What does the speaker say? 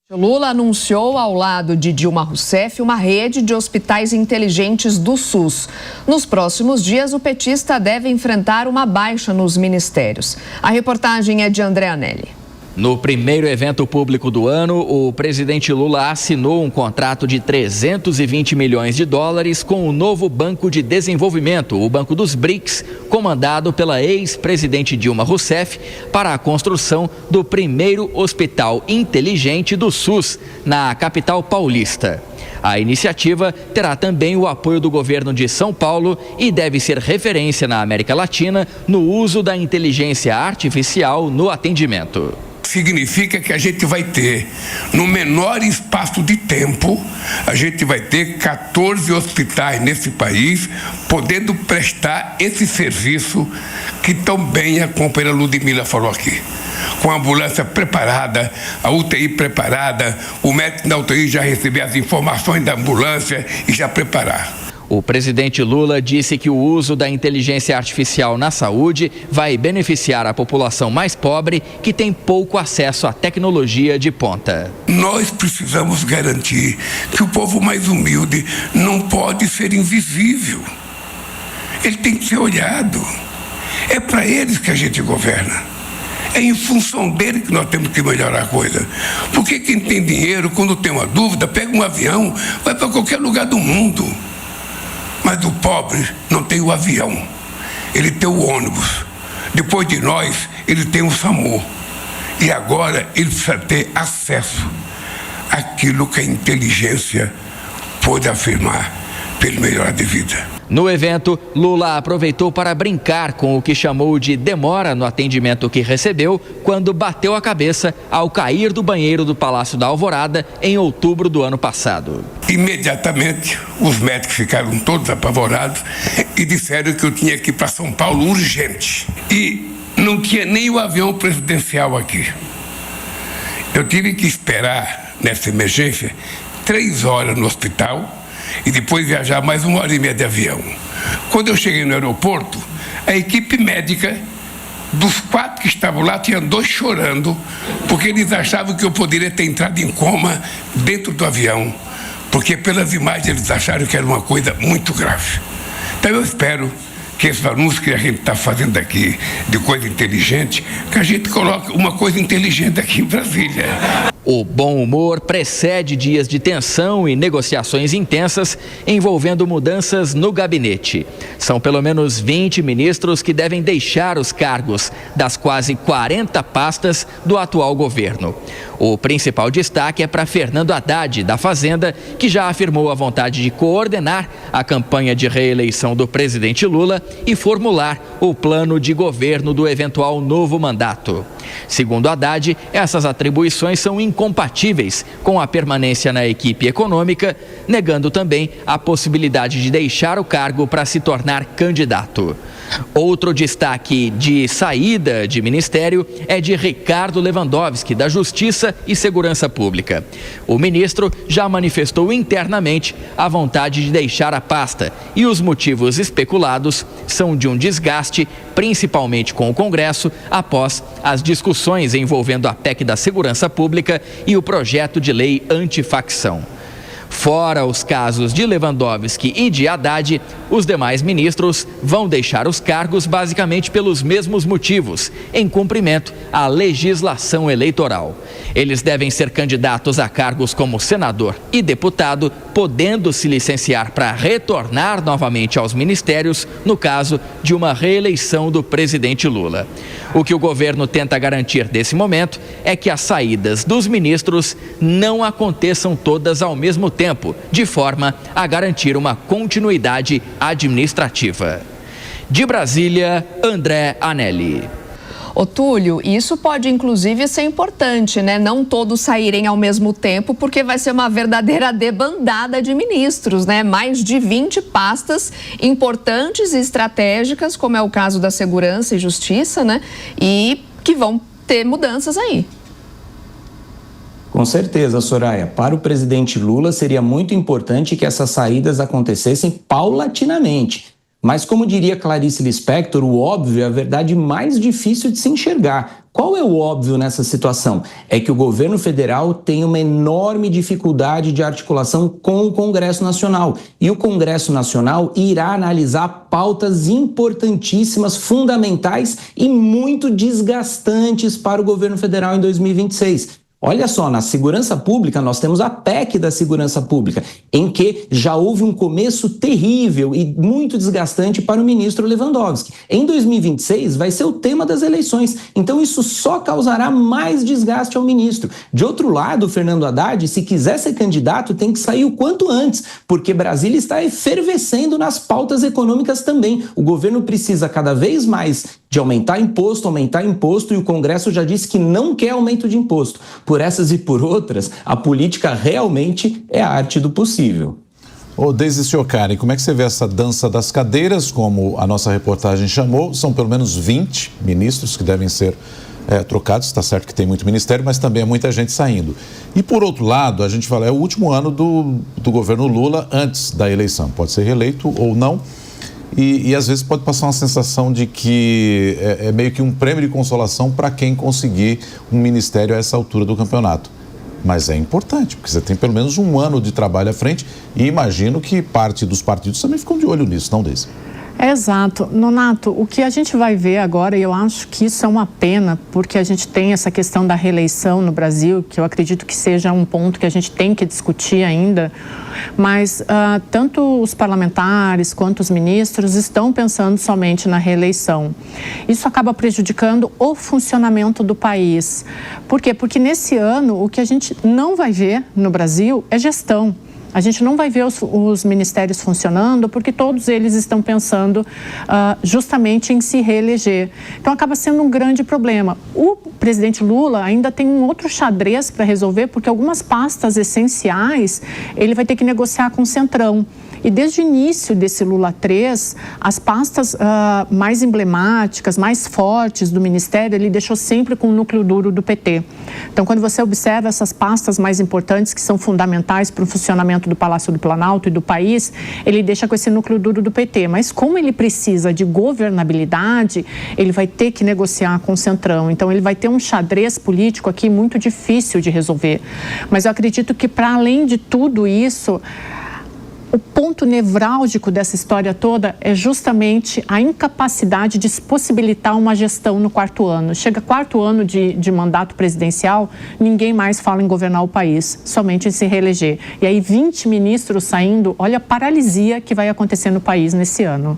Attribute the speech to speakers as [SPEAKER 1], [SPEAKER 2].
[SPEAKER 1] Lula anunciou ao lado de Dilma Rousseff uma rede de hospitais inteligentes do SUS. Nos próximos dias, o petista deve enfrentar uma baixa nos ministérios. A reportagem é de André Anelli.
[SPEAKER 2] No primeiro evento público do ano, o presidente Lula assinou um contrato de 320 milhões de dólares com o novo Banco de Desenvolvimento, o Banco dos BRICS, comandado pela ex-presidente Dilma Rousseff, para a construção do primeiro hospital inteligente do SUS, na capital paulista. A iniciativa terá também o apoio do governo de São Paulo e deve ser referência na América Latina no uso da inteligência artificial no atendimento.
[SPEAKER 3] Significa que a gente vai ter, no menor espaço de tempo, a gente vai ter 14 hospitais nesse país, podendo prestar esse serviço que tão bem a companheira Ludmila falou aqui. Com a ambulância preparada, a UTI preparada, o médico da UTI já receber as informações da ambulância e já preparar.
[SPEAKER 2] O presidente Lula disse que o uso da inteligência artificial na saúde vai beneficiar a população mais pobre que tem pouco acesso à tecnologia de ponta.
[SPEAKER 3] Nós precisamos garantir que o povo mais humilde não pode ser invisível. Ele tem que ser olhado. É para eles que a gente governa. É em função dele que nós temos que melhorar a coisa. Porque quem tem dinheiro, quando tem uma dúvida, pega um avião, vai para qualquer lugar do mundo. Mas o pobre não tem o avião, ele tem o ônibus. Depois de nós, ele tem o SAMU. E agora ele precisa ter acesso àquilo que a inteligência pode afirmar para ele melhorar de vida.
[SPEAKER 2] No evento, Lula aproveitou para brincar com o que chamou de demora no atendimento que recebeu quando bateu a cabeça ao cair do banheiro do Palácio da Alvorada em outubro do ano passado.
[SPEAKER 3] Imediatamente, os médicos ficaram todos apavorados e disseram que eu tinha que ir para São Paulo urgente. E não tinha nem o avião presidencial aqui. Eu tive que esperar, nessa emergência, 3 horas no hospital e depois viajar mais 1h30 de avião. Quando eu cheguei no aeroporto, a equipe médica, dos 4 que estavam lá, tinha 2 chorando, porque eles achavam que eu poderia ter entrado em coma dentro do avião, porque pelas imagens eles acharam que era uma coisa muito grave. Então eu espero que esse anúncio que a gente está fazendo aqui, de coisa inteligente, que a gente coloque uma coisa inteligente aqui em Brasília.
[SPEAKER 2] O bom humor precede dias de tensão e negociações intensas envolvendo mudanças no gabinete. São pelo menos 20 ministros que devem deixar os cargos das quase 40 pastas do atual governo. O principal destaque é para Fernando Haddad, da Fazenda, que já afirmou a vontade de coordenar a campanha de reeleição do presidente Lula e formular o plano de governo do eventual novo mandato. Segundo Haddad, essas atribuições são incompatíveis com a permanência na equipe econômica, negando também a possibilidade de deixar o cargo para se tornar candidato. Outro destaque de saída de ministério é de Ricardo Lewandowski, da Justiça e Segurança Pública. O ministro já manifestou internamente a vontade de deixar a pasta e os motivos especulados são de um desgaste, principalmente com o Congresso, após as discussões envolvendo a PEC da Segurança Pública e o projeto de lei antifacção. Fora os casos de Lewandowski e de Haddad, os demais ministros vão deixar os cargos basicamente pelos mesmos motivos, em cumprimento à legislação eleitoral. Eles devem ser candidatos a cargos como senador e deputado, podendo se licenciar para retornar novamente aos ministérios no caso de uma reeleição do presidente Lula. O que o governo tenta garantir nesse momento é que as saídas dos ministros não aconteçam todas ao mesmo tempo, de forma a garantir uma continuidade administrativa. De Brasília, André Anelli.
[SPEAKER 1] Ô Túlio, isso pode inclusive ser importante, né? Não todos saírem ao mesmo tempo, porque vai ser uma verdadeira debandada de ministros, né? Mais de 20 pastas importantes e estratégicas, como é o caso da Segurança e Justiça, né? E que vão ter mudanças aí.
[SPEAKER 4] Com certeza, Soraya. Para o presidente Lula, seria muito importante que essas saídas acontecessem paulatinamente. Mas como diria Clarice Lispector, o óbvio é a verdade mais difícil de se enxergar. Qual é o óbvio nessa situação? É que o governo federal tem uma enorme dificuldade de articulação com o Congresso Nacional. E o Congresso Nacional irá analisar pautas importantíssimas, fundamentais e muito desgastantes para o governo federal em 2026. Olha só, na segurança pública nós temos a PEC da segurança pública, em que já houve um começo terrível e muito desgastante para o ministro Lewandowski. Em 2026 vai ser o tema das eleições, então isso só causará mais desgaste ao ministro. De outro lado, o Fernando Haddad, se quiser ser candidato, tem que sair o quanto antes, porque Brasília está efervescendo nas pautas econômicas também. O governo precisa cada vez mais de aumentar imposto, e o Congresso já disse que não quer aumento de imposto. Por essas e por outras, a política realmente é a arte do possível.
[SPEAKER 5] Deise Cioccarini, como é que você vê essa dança das cadeiras, como a nossa reportagem chamou? São pelo menos 20 ministros que devem ser trocados. Está certo que tem muito ministério, mas também é muita gente saindo. E por outro lado, a gente fala, é o último ano do governo Lula antes da eleição. Pode ser reeleito ou não. E às vezes pode passar uma sensação de que é meio que um prêmio de consolação para quem conseguir um ministério a essa altura do campeonato. Mas é importante, porque você tem pelo menos um ano de trabalho à frente e imagino que parte dos partidos também ficam de olho nisso, não, Deise?
[SPEAKER 6] Exato. Nonato, o que a gente vai ver agora, e eu acho que isso é uma pena, porque a gente tem essa questão da reeleição no Brasil, que eu acredito que seja um ponto que a gente tem que discutir ainda, mas tanto os parlamentares quanto os ministros estão pensando somente na reeleição. Isso acaba prejudicando o funcionamento do país. Por quê? Porque nesse ano o que a gente não vai ver no Brasil é gestão. A gente não vai ver os ministérios funcionando porque todos eles estão pensando justamente em se reeleger. Então, acaba sendo um grande problema. O presidente Lula ainda tem um outro xadrez para resolver, porque algumas pastas essenciais ele vai ter que negociar com o Centrão. E desde o início desse Lula 3, as pastas mais emblemáticas, mais fortes do Ministério, ele deixou sempre com o núcleo duro do PT. Então, quando você observa essas pastas mais importantes, que são fundamentais para o funcionamento do Palácio do Planalto e do país, ele deixa com esse núcleo duro do PT. Mas como ele precisa de governabilidade, ele vai ter que negociar com o Centrão. Então, ele vai ter um xadrez político aqui muito difícil de resolver. Mas eu acredito que, para além de tudo isso, o ponto nevrálgico dessa história toda é justamente a incapacidade de se possibilitar uma gestão no quarto ano. Chega quarto ano de mandato presidencial, ninguém mais fala em governar o país, somente em se reeleger. E aí 20 ministros saindo, olha a paralisia que vai acontecer no país nesse ano.